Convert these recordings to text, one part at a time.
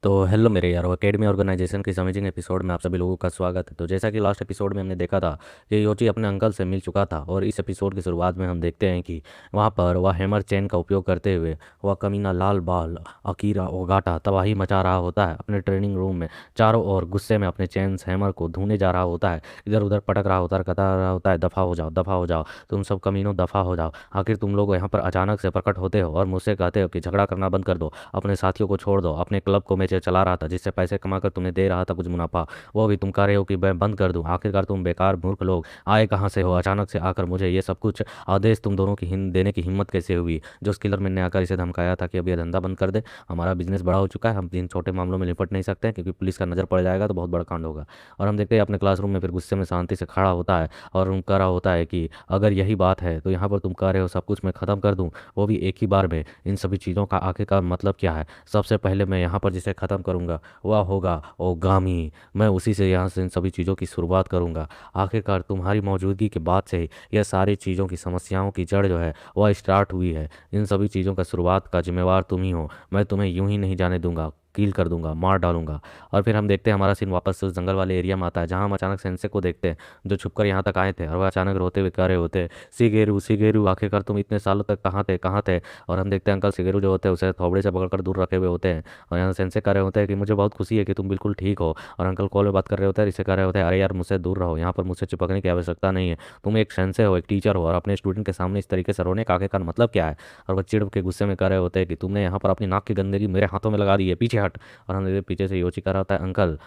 तो हेलो मेरे यारो, एकेडमी ऑर्गेनाइजेशन की अमेजिंग एपिसोड में आप सभी लोगों का स्वागत है। तो जैसा कि लास्ट एपिसोड में हमने देखा था कि योची अपने अंकल से मिल चुका था, और इस एपिसोड की शुरुआत में हम देखते हैं कि वहाँ पर वह हैमर चेन का उपयोग करते हुए वह कमीना लाल बाल अकीरा ओगाटा तबाही मचा रहा होता है अपने ट्रेनिंग रूम में। चारों ओर गुस्से में अपने चेन हैमर को धोने जा रहा होता है, इधर उधर पटक रहा होता है, कता रहा होता है, दफ़ा हो जाओ, दफ़ा हो जाओ, तुम सब कमीनों दफ़ा हो जाओ। आखिर तुम लोग यहाँ पर अचानक से प्रकट होते हो और मुझसे कहते हो कि झगड़ा करना बंद कर दो, अपने साथियों को छोड़ दो, अपने क्लब को मैं चला रहा था जिससे पैसे कमाकर तुम्हें दे रहा था कुछ मुनाफा, वो भी तुम कह रहे हो कि मैं बंद कर दूं। आखिरकार तुम बेकार मूर्ख लोग आए कहाँ से हो अचानक से आकर मुझे ये सब कुछ आदेश तुम दोनों की देने की हिम्मत कैसे हुई? जो स्किलर मैंने आकर इसे धमकाया था कि अब यह धंधा बंद कर दे, हमारा बिजनेस बड़ा हो चुका है, हम इन छोटे मामलों में निपट नहीं सकते हैं क्योंकि पुलिस का नज़र पड़ जाएगा तो बहुत बड़ा कांड होगा। और हम देखते हैं अपने क्लासरूम में फिर गुस्से में शांति से खड़ा होता है और उन कह रहा होता है कि अगर यही बात है तो यहाँ पर तुम कह रहे हो सब कुछ मैं ख़त्म कर दूँ, वो भी एक ही बार में। इन सभी चीज़ों का आखिरकार मतलब क्या है? सबसे पहले मैं यहाँ पर जिसे ख़त्म करूँगा वह होगा ओगामी। मैं उसी से यहाँ से इन सभी चीज़ों की शुरुआत करूँगा। आखिरकार तुम्हारी मौजूदगी के बाद से ही यह सारी चीज़ों की समस्याओं की जड़ जो है वह स्टार्ट हुई है। इन सभी चीज़ों का शुरुआत का जिम्मेवार तुम ही हो। मैं तुम्हें यूं ही नहीं जाने दूंगा, कील कर दूंगा, मार डालूंगा। और फिर हम देखते हैं हमारा सीन वापस से उस जंगल वाले एरिया में आता है जहाँ हम अचानक सेंसे को देखते हैं जो छुपकर यहाँ तक आए थे, और वह अचानक रोते हुए कह रहे होते हैं, सीगेरू सीगेरू आखिरकार तुम इतने सालों तक कहाँ थे कहाँ थे? और हम देखते हैं अंकल सीगेरू जो होते हैं उसे थोबड़े से पकड़कर दूर रखे हुए होते हैं, और यहाँ सेंसे कह रहे होते हैं कि मुझे बहुत खुशी है कि तुम बिल्कुल ठीक हो। और अंकल कॉल में बात कर रहे होते हैं, इसे कह रहे होते हैं, अरे यार मुझसे दूर रहो, यहाँ पर मुझसे चिपकने की आवश्यकता नहीं है। तुम एक सेंसे हो, एक टीचर हो, और अपने स्टूडेंट के सामने इस तरीके से रोने का आखिरकार मतलब क्या है? और वह चिढ़ के गुस्से में कह रहे होते हैं कि तुमने यहाँ पर अपनी नाक की गंदगी मेरे हाथों में लगा दी है, पीछे हट। और हम पीछे से योची कर रहा होता है अंकल,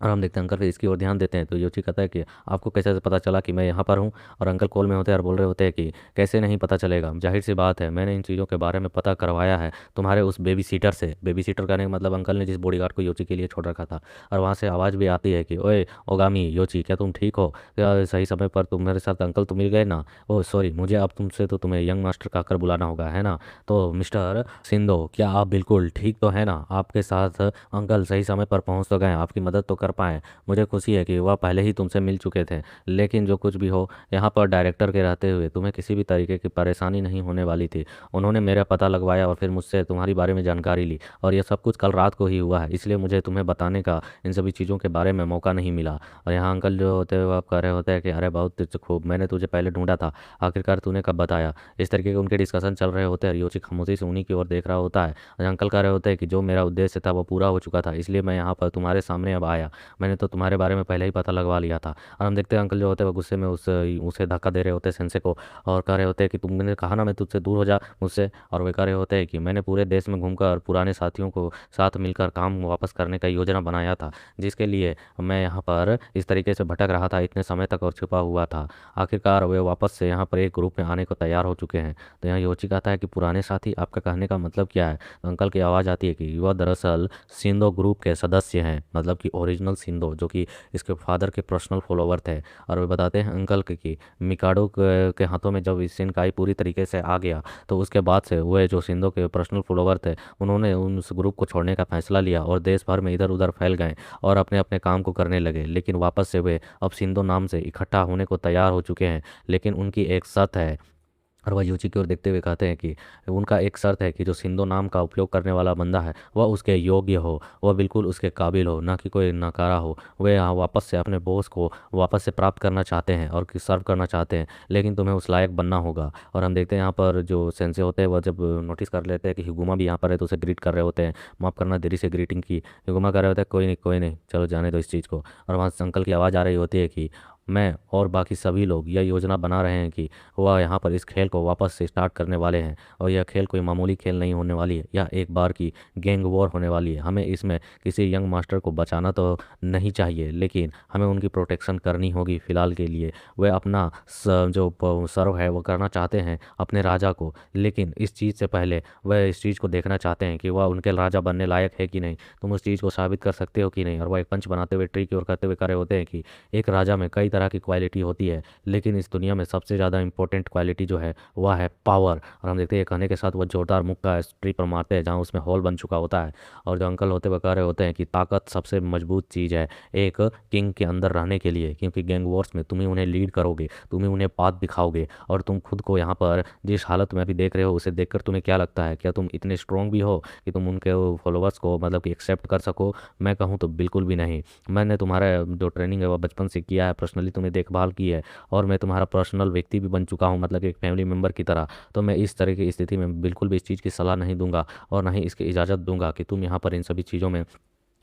और हम देखते हैं अंकल फिर इसकी ओर ध्यान देते हैं तो योची कहता है कि आपको कैसे पता चला कि मैं यहाँ पर हूँ? और अंकल कॉल में होते हैं और बोल रहे होते हैं कि कैसे नहीं पता चलेगा, जाहिर सी बात है मैंने इन चीज़ों के बारे में पता करवाया है तुम्हारे उस बेबी सीटर से। बेबी सीटर कहने का मतलब अंकल ने जिस बॉडीगार्ड को योची के लिए छोड़ रखा था। और वहाँ से आवाज़ भी आती है कि ओए ओगामी योची, क्या तुम ठीक हो? क्या सही समय पर तुम मेरे साथ अंकल तुम मिल गए ना? ओह सॉरी, मुझे अब तुमसे तो तुम्हें यंग मास्टर कहकर बुलाना होगा, है ना? तो मिस्टर सिंधो, क्या आप बिल्कुल ठीक तो है ना? आपके साथ अंकल सही समय पर पहुँच तो गए, आपकी मदद तो कर पाए। मुझे खुशी है कि वह पहले ही तुमसे मिल चुके थे, लेकिन जो कुछ भी हो, यहाँ पर डायरेक्टर के रहते हुए तुम्हें किसी भी तरीके की परेशानी नहीं होने वाली थी। उन्होंने मेरा पता लगवाया और फिर मुझसे तुम्हारी बारे में जानकारी ली, और यह सब कुछ कल रात को ही हुआ है, इसलिए मुझे तुम्हें बताने का इन सभी चीज़ों के बारे में मौका नहीं मिला। और यहाँ अंकल जो होते हैं वह कह रहे होते हैं कि अरे बहुत खूब, मैंने तुझे पहले ढूंढा था, आखिरकार तूने कब बताया? इस तरीके के उनके डिस्कशन चल रहे होते हैं। योची खामोशी से उन्हीं की ओर देख रहा होता है, और अंकल कह रहे होते हैं कि जो मेरा उद्देश्य था वो पूरा हो चुका था, इसलिए मैं यहाँ पर तुम्हारे सामने अब आया। मैंने तो तुम्हारे बारे में पहले ही पता लगवा लिया था। और हम देखते हैं अंकल जो होते हैं वो गुस्से में उसे धक्का दे रहे होते हैं सेंसे को, और कह रहे होते हैं कि तुमने कहा ना मैं तुझसे दूर हो जा मुझसे। और वे कह रहे होते हैं कि मैंने पूरे देश में घूमकर पुराने साथियों को साथ मिलकर काम वापस करने का योजना बनाया था, जिसके लिए मैं यहाँ पर इस तरीके से भटक रहा था इतने समय तक और छुपा हुआ था। आखिरकार वे वापस से यहाँ पर एक ग्रुप में आने को तैयार हो चुके हैं। तो यहाँ योची कहता है कि पुराने साथी, आपका कहने का मतलब क्या है? तो अंकल की आवाज़ आती है कि वह दरअसल सिंधो ग्रुप के सदस्य हैं, मतलब कि ओरिजिनल सिंधो, जो कि इसके फादर के पर्सनल फॉलोवर थे। और वे बताते हैं अंकल के कि मिकाडो के हाथों में जब शिनकाई पूरी तरीके से आ गया तो उसके बाद से वे जो सिंधो के पर्सनल फॉलोवर थे उन्होंने उस ग्रुप को छोड़ने का फैसला लिया और देश भर में इधर उधर फैल गए और अपने अपने काम को करने लगे। लेकिन वापस से वे अब सिंधो नाम से इकट्ठा होने को तैयार हो चुके हैं, लेकिन उनकी एक शर्त है। और वह यूची की ओर देखते हुए कहते हैं कि उनका एक शर्त है कि जो सिंधो नाम का उपयोग करने वाला बंदा है वह उसके योग्य हो, वह बिल्कुल उसके काबिल हो, ना कि कोई नकारा हो। वे यहाँ वापस से अपने बॉस को वापस से प्राप्त करना चाहते हैं और सर्व करना चाहते हैं, लेकिन तुम्हें उस लायक बनना होगा। और हम देखते हैं यहाँ पर जो सेंसे होते हैं वह जब नोटिस कर लेते हैं कि हिगुमा भी यहाँ पर है तो उसे ग्रीट कर रहे होते हैं। माफ़ करना, देरी से ग्रीटिंग की। हिगुमा कर रहे होते हैं कोई नहीं कोई नहीं, चलो जाने दो इस चीज़ को। और वहाँ से अंकल की आवाज़ आ रही होती है कि मैं और बाकी सभी लोग यह योजना बना रहे हैं कि वह यहाँ पर इस खेल को वापस से स्टार्ट करने वाले हैं, और यह खेल कोई मामूली खेल नहीं होने वाली है, यह एक बार की गैंग वॉर होने वाली है। हमें इसमें किसी यंग मास्टर को बचाना तो नहीं चाहिए, लेकिन हमें उनकी प्रोटेक्शन करनी होगी फ़िलहाल के लिए। वे अपना जो सर्व है वो करना चाहते हैं अपने राजा को, लेकिन इस चीज़ से पहले वह इस चीज़ को देखना चाहते हैं कि वह उनके राजा बनने लायक है कि नहीं, तुम उस चीज़ को साबित कर सकते हो कि नहीं। और वह एक पंच बनाते हुए ट्री की ओर करते हुए करे होते हैं कि एक राजा में कई तरह की क्वालिटी होती है, लेकिन इस दुनिया में सबसे ज़्यादा इंपॉर्टेंट क्वालिटी जो है वह है पावर। और हम देखते हैं कहने के साथ वो जोरदार मुक्का ट्री पर मारते हैं जहाँ उसमें होल बन चुका होता है। और जो अंकल होते हुए कह रहे होते हैं कि ताकत सबसे मजबूत चीज़ है एक किंग के अंदर रहने के लिए, क्योंकि गैंग वॉर्स में तुम ही उन्हें लीड करोगे, तुम ही उन्हें पाथ दिखाओगे। और तुम खुद को यहाँ पर जिस हालत में अभी देख रहे हो उसे देखकर तुम्हें क्या लगता है, क्या तुम इतने स्ट्रांग भी हो कि तुम उनके फॉलोअर्स को मतलब कि एक्सेप्ट कर सको? मैं कहूँ तो बिल्कुल भी नहीं। मैंने तुम्हारा जो ट्रेनिंग है वह बचपन से किया है, पर्सनली तुम्हें देखभाल की है, और मैं तुम्हारा पर्सनल व्यक्ति भी बन चुका हूँ, मतलब एक फैमिली मेम्बर की तरह। तो मैं इस तरह की स्थिति में बिल्कुल भी इस चीज़ की सलाह नहीं दूंगा और ना ही इसकी इजाज़त दूंगा कि तुम यहाँ पर इन सभी चीज़ों में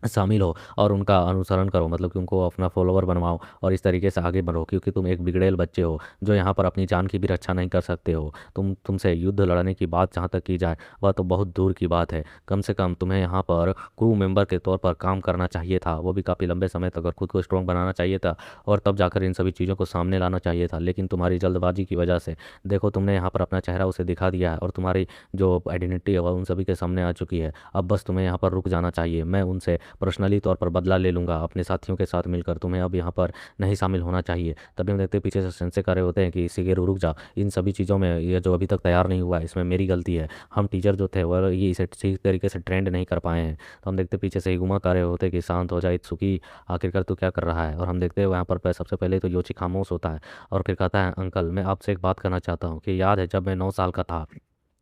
शामिल हो और उनका अनुसरण करो, मतलब कि उनको अपना फॉलोवर बनवाओ और इस तरीके से आगे बढ़ो, क्योंकि तुम एक बिगड़ेल बच्चे हो जो यहाँ पर अपनी जान की भी रक्षा नहीं कर सकते हो। तुमसे युद्ध लड़ने की बात जहाँ तक की जाए वह तो बहुत दूर की बात है। कम से कम तुम्हें यहाँ पर क्रू मेंबर के तौर पर काम करना चाहिए था, वो भी काफ़ी लंबे समय तक, और खुद को स्ट्रॉन्ग बनाना चाहिए था और तब जाकर इन सभी चीज़ों को सामने लाना चाहिए था। लेकिन तुम्हारी जल्दबाजी की वजह से देखो तुमने यहाँ पर अपना चेहरा उसे दिखा दिया है और तुम्हारी जो आइडेंटिटी है वह उन सभी के सामने आ चुकी है। अब बस तुम्हें यहाँ पर रुक जाना चाहिए। मैं उनसे पर्सनली तौर पर बदला ले लूँगा अपने साथियों के साथ मिलकर। तुम्हें अब यहाँ पर नहीं शामिल होना चाहिए। तभी हम देखते हैं पीछे से सेंसे कर रहे होते हैं कि शिगेरू रुक जा, इन सभी चीज़ों में ये जो अभी तक तैयार नहीं हुआ है इसमें मेरी गलती है। हम टीचर जो थे वह ये इसे ठीक तरीके से ट्रेंड नहीं कर पाए हैं। तो हम देखते हैं पीछे से हिगुमा कर रहे होते हैं कि शांत हो जाए इत्सुकी, आखिरकार तू क्या कर रहा है? और हम देखते हैं वहाँ पर सबसे पहले तो योची खामोश होता है और फिर कहता है, अंकल मैं आपसे एक बात करना चाहता हूँ कि याद है जब मैं 9 साल का था,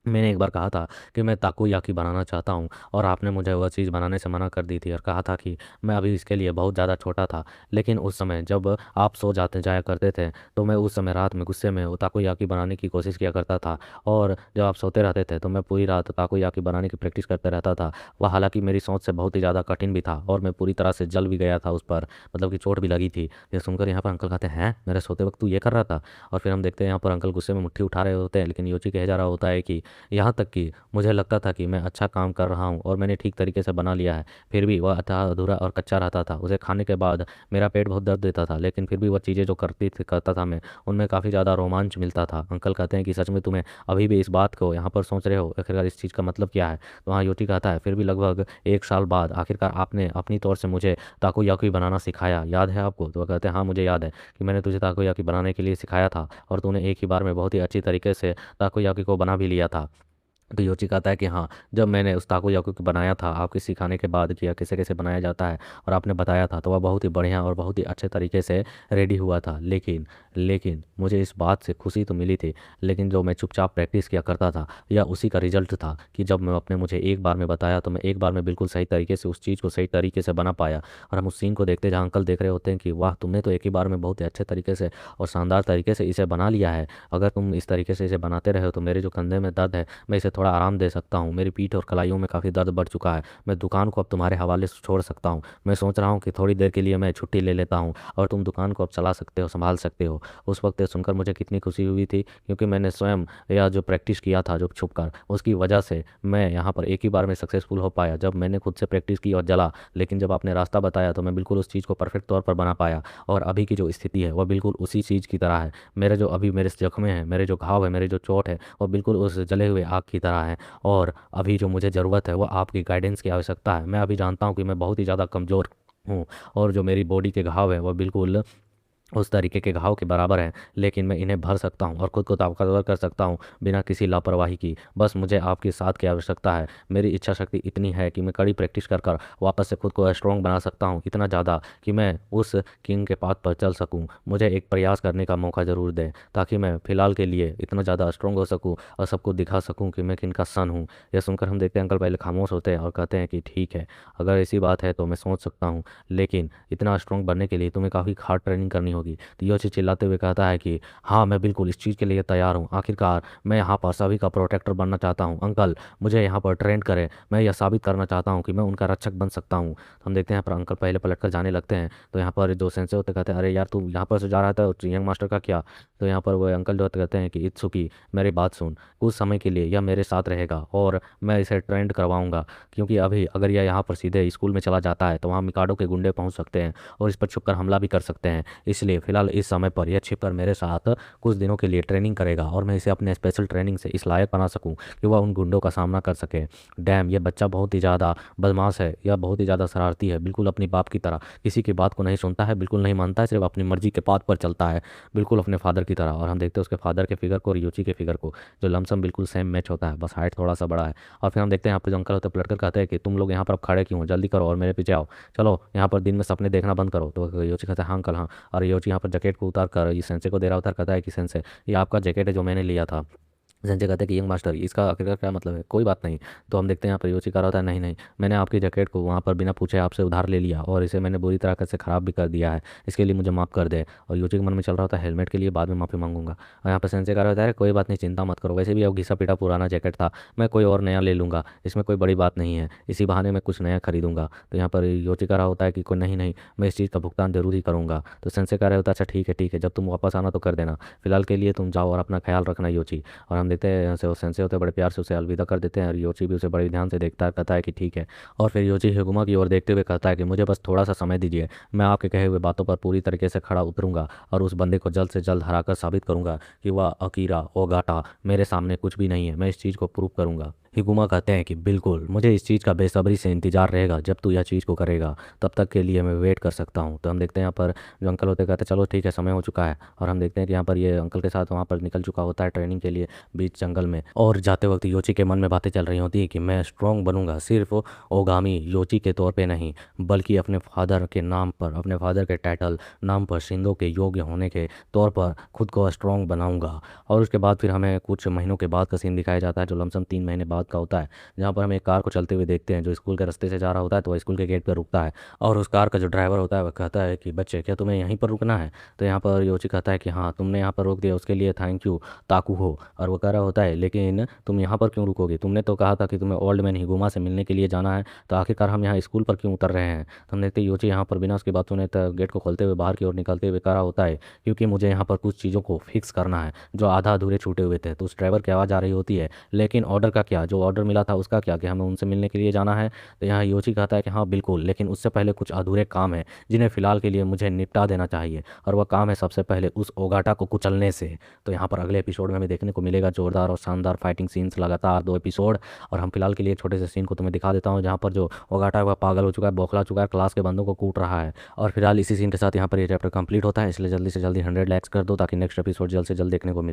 मैंने एक बार कहा था कि मैं ताकोयाकी बनाना चाहता हूँ और आपने मुझे वह चीज़ बनाने से मना कर दी थी और कहा था कि मैं अभी इसके लिए बहुत ज़्यादा छोटा था। लेकिन उस समय जब आप सो जाते जाया करते थे तो मैं उस समय रात में गुस्से में वो ताकोयाकी बनाने की कोशिश किया करता था, और जब आप सोते रहते थे तो मैं पूरी रात ताकोयाकी बनाने की प्रैक्टिस करते रहता था। वह हालांकि मेरी सोच से बहुत ही ज़्यादा कठिन भी था और मैं पूरी तरह से जल भी गया था उस पर, मतलब कि चोट भी लगी थी। ये सुनकर यहाँ पर अंकल कहते हैं, मेरे सोते वक्त तू ये कर रहा था? और फिर हम देखते हैं यहाँ पर अंकल गुस्से में मुट्ठी उठा रहे होते हैं, लेकिन योची कह जा रहा होता है कि यहाँ तक कि मुझे लगता था कि मैं अच्छा काम कर रहा हूँ और मैंने ठीक तरीके से बना लिया है, फिर भी वह आधा अधूरा और कच्चा रहता था। उसे खाने के बाद मेरा पेट बहुत दर्द देता था, लेकिन फिर भी वह चीज़ें जो करता था मैं, उनमें काफ़ी ज़्यादा रोमांच मिलता था। अंकल कहते हैं कि सच में तुम्हें अभी भी इस बात को यहाँ पर सोच रहे हो, आखिरकार इस चीज़ का मतलब क्या है? तो वहाँ योटी कहता है, फिर भी लगभग 1 साल बाद आखिरकार आपने अपनी तौर से मुझे ताकोयाकी बनाना सिखाया, याद है आपको? तो वह कहते हैं, हाँ मुझे याद है कि मैंने तुझे ताकोयाकी बनाने के लिए सिखाया था और तूने एक ही बार में बहुत ही अच्छी तरीके से ताकोयाकी को बना भी लिया था। तो योची कहता है कि हाँ, जब मैंने उस ताकोयाकी को बनाया था आपके सिखाने के बाद कि यह कैसे कैसे बनाया जाता है और आपने बताया था, तो वह बहुत ही बढ़िया और बहुत ही अच्छे तरीके से रेडी हुआ था। लेकिन मुझे इस बात से खुशी तो मिली थी, लेकिन जो मैं चुपचाप प्रैक्टिस किया करता था यह उसी का रिजल्ट था कि जब मैं अपने मुझे एक बार में बताया तो मैं एक बार में बिल्कुल सही तरीके से उस चीज़ को सही तरीके से बना पाया। और हम उस सीन को देखते जहाँ अंकल देख रहे होते हैं कि वाह, तुमने तो एक ही बार में बहुत ही अच्छे तरीके से और शानदार तरीके से इसे बना लिया है। अगर तुम इस तरीके से इसे बनाते रहे हो तो मेरे जो कंधे में दर्द है मैं इसे थोड़ा आराम दे सकता हूँ। मेरी पीठ और कलाइयों में काफ़ी दर्द बढ़ चुका है। मैं दुकान को अब तुम्हारे हवाले से छोड़ सकता हूँ। मैं सोच रहा हूँ कि थोड़ी देर के लिए मैं छुट्टी ले लेता हूँ और तुम दुकान को अब चला सकते हो, संभाल सकते हो। उस वक्त ये सुनकर मुझे कितनी खुशी हुई थी, क्योंकि मैंने स्वयं यह जो प्रैक्टिस किया था जो छुप कर, उसकी वजह से मैं यहाँ पर एक ही बार में सक्सेसफुल हो पाया। जब मैंने खुद से प्रैक्टिस की और जला, लेकिन जब आपने रास्ता बताया तो मैं बिल्कुल उस चीज़ को परफेक्ट तौर पर बना पाया। और अभी की जो स्थिति है वह बिल्कुल उसी चीज़ की तरह है। मेरे जो अभी मेरे जख्मे हैं, मेरे जो घाव है, मेरी जो चोट है, वह बिल्कुल उस जले हुए आग की तरह है। और अभी जो मुझे ज़रूरत है वो आपकी गाइडेंस की आवश्यकता है। मैं अभी जानता हूँ कि मैं बहुत ही ज़्यादा कमज़ोर हूँ और जो मेरी बॉडी के घाव है वह बिल्कुल उस तरीके के घाव के बराबर हैं, लेकिन मैं इन्हें भर सकता हूँ और खुद को ताकतवर कर सकता हूँ बिना किसी लापरवाही की। बस मुझे आपके साथ की आवश्यकता है। मेरी इच्छा शक्ति इतनी है कि मैं कड़ी प्रैक्टिस कर कर वापस से खुद को स्ट्रॉन्ग बना सकता हूँ, इतना ज़्यादा कि मैं उस किंग के पाथ पर चल सकूँ। मुझे एक प्रयास करने का मौका ज़रूर दें ताकि मैं फ़िलहाल के लिए इतना ज़्यादा स्ट्रॉन्ग हो सकूँ और सबको दिखा सकूँ कि मैं किन का सन हूँ। यह सुनकर हम देखते हैं अंकल पहले खामोश होते हैं और कहते हैं कि ठीक है, अगर ऐसी बात है तो मैं सोच सकता हूँ, लेकिन इतना स्ट्रॉन्ग बनने के लिए तुम्हें काफ़ी हार्ड ट्रेनिंग करनी होगी। तो योची चिल्लाते हुए कहता है कि हाँ, मैं बिल्कुल इस चीज़ के लिए तैयार हूँ। आखिरकार मैं यहाँ पर सभी का प्रोटेक्टर बनना चाहता हूँ। अंकल मुझे यहाँ पर ट्रेंड करें, मैं यह साबित करना चाहता हूँ कि मैं उनका रक्षक बन सकता हूँ। तो हम देखते हैं पर अंकल पहले पलट कर जाने लगते हैं। तो यहाँ पर जो सेंसे होते कहते हैं, अरे यार तू यहाँ पर से जा रहा था यंग मास्टर का क्या? तो यहाँ पर वो अंकल जो होते कहते हैं कि इत्सुकी मेरी बात सुन, कुछ समय के लिए यह मेरे साथ रहेगा और मैं इसे ट्रेंड करवाऊंगा, क्योंकि अभी अगर यह यहाँ पर सीधे स्कूल में चला जाता है तो वहाँ मिकाडो के गुंडे पहुँच सकते हैं और इस पर छुपकर हमला भी कर सकते हैं। इसलिए इसलिए फ़िलहाल इस समय पर यह छिपकर मेरे साथ कुछ दिनों के लिए ट्रेनिंग करेगा और मैं इसे अपने स्पेशल ट्रेनिंग से इस लायक बना सकूँ कि वह उन गुंडों का सामना कर सके। डैम, ये बच्चा बहुत ही ज़्यादा बदमाश है, यह बहुत ही ज़्यादा शरारती है, बिल्कुल अपनी बाप की तरह किसी की बात को नहीं सुनता है, बिल्कुल नहीं मानता है, सिर्फ अपनी मर्जी के पाथ पर चलता है, बिल्कुल अपने फादर की तरह। और हम देखते हैं उसके फादर के फिगर को और यूची के फिगर को, जो लमसम बिल्कुल सेम मैच होता है, बस हाइट थोड़ा सा बड़ा है। और फिर हम देखते हैं यहाँ पर जो अंकल होते हैं पलटकर कहते हैं कि तुम लोग यहाँ पर अब खड़े क्यों हो, जल्दी करो और मेरे पीछे आओ, चलो यहाँ पर दिन में सपने देखना बंद करो। तो योची कहता है हाँ अंकल हाँ। और योची यहाँ पर जैकेट को उतार कर ये सेंसे को दे रहा होता है, कहता है कि सेंसे ये आपका जैकेट है जो मैंने लिया था। संजय कहता है कि यंग मास्टर इसका आखिरकार क्या मतलब है, कोई बात नहीं। तो हम देखते हैं यहाँ पर योची कह रहा होता है नहीं नहीं, मैंने आपकी जैकेट को वहाँ पर बिना पूछे आपसे उधार ले लिया और इसे मैंने बुरी तरह से ख़राब भी कर दिया है, इसके लिए मुझे माफ़ कर दे। और योची के मन में चल रहा होता है हेलमेट के लिए बाद में माफ़ी मांगूंगा। और यहाँ पर संजय कह रहा होता है कोई बात नहीं, चिंता मत करो, वैसे भी अब घिसा पिटा पुराना जैकेट था, मैं कोई और नया ले लूँगा, इसमें कोई बड़ी बात नहीं है, इसी बहाने मैं कुछ नया खरीदूंगा। तो यहाँ पर योची कह रहा होता है कि कोई नहीं नहीं, मैं इस चीज़ का भुगतान जरूर ही करूँगा। तो संजय कह रहा होता है अच्छा ठीक है, जब तुम वापस आना तो कर देना, फिलहाल के लिए तुम जाओ और अपना ख्याल रखना योची। और हम देखते हैं सेंसे होते बड़े प्यार से उसे अलविदा कर देते हैं और योची भी उसे बड़े ध्यान से देखता है, कहता है कि ठीक है। और फिर योची हिगुमा की ओर देखते हुए कहता है कि मुझे बस थोड़ा सा समय दीजिए, मैं आपके कहे हुए बातों पर पूरी तरीके से खड़ा उतरूंगा और उस बंदे को जल्द से जल्द हराकर साबित करूंगा कि वह अकीरा ओगाटा मेरे सामने कुछ भी नहीं है, मैं इस चीज़ को प्रूव करूंगा। हिगुमा कहते हैं कि बिल्कुल, मुझे इस चीज़ का बेसब्री से इंतजार रहेगा जब तू यह चीज़ को करेगा, तब तक के लिए मैं वेट कर सकता हूँ। तो हम देखते हैं यहाँ पर जो अंकल होते कहते हैं चलो ठीक है समय हो चुका है। और हम देखते हैं कि यहाँ पर ये अंकल के साथ वहाँ पर निकल चुका होता है ट्रेनिंग के लिए बीच जंगल में। और जाते वक्त योची के मन में बातें चल रही होती है कि मैं स्ट्रॉन्ग बनूंगा, सिर्फ ओगामी योची के तौर पे नहीं बल्कि अपने फादर के नाम पर, अपने फादर के टाइटल नाम पर शिंदो के योग्य होने के तौर पर खुद को स्ट्रॉन्ग बनाऊंगा। और उसके बाद फिर हमें कुछ महीनों के बाद का सीन दिखाया जाता है जो लमसम 3 महीने बाद का होता है, जहाँ पर हम एक कार को चलते हुए देखते हैं जो स्कूल के रास्ते से जा रहा होता है। तो वह स्कूल के गेट पर रुकता है और उस कार का जो ड्राइवर होता है वह कहता है कि बच्चे क्या तुम्हें यहीं पर रुकना है। तो यहाँ पर योची कहता है कि हाँ तुमने यहाँ पर रोक दिया उसके लिए थैंक यू ताकू हो। और वो कह रहा होता है लेकिन तुम यहाँ पर क्यों रुकोगे, तुमने तो कहा था कि तुम्हें ओल्ड मैन हिगुमा से मिलने के लिए जाना है, तो आखिरकार हम यहाँ स्कूल पर क्यों उतर रहे हैं। तो हम देखते योची यहाँ पर बिना उसकी बात सुने गेट को खोलते हुए बाहर की ओर निकलते हुए कह रहा होता है क्योंकि मुझे यहाँ पर कुछ चीज़ों को फिक्स करना है जो आधा अधूरे छूटे हुए थे। तो उस ड्राइवर की आवाज़ आ रही होती है लेकिन ऑर्डर का क्या, जो ऑर्डर मिला था उसका क्या, कि हमें उनसे मिलने के लिए जाना है। तो यहाँ योची कहता है कि हाँ बिल्कुल, लेकिन उससे पहले कुछ अधूरे काम है जिन्हें फिलहाल के लिए मुझे निपटा देना चाहिए, और वह काम है सबसे पहले उस ओगाटा को कुचलने से। तो यहाँ पर अगले एपिसोड में हमें देखने को मिलेगा जोरदार और शानदार फाइटिंग सीन्स, लगातार 2 एपिसोड। और हम फिलहाल के लिए एक छोटे से सीन को तुम्हें दिखा देता हूँ जहाँ पर जो ओगाटा है वह पागल हो चुका है, बौखला चुका है, क्लास के बंदों को कूट रहा है। और फिलहाल इसी सीन के साथ यहाँ पर ये चैप्टर कंप्लीट होता है, इसलिए जल्दी से जल्दी 100 लाइक्स कर दो ताकि नेक्स्ट एपिसोड जल्द से जल्द देखने को मिले।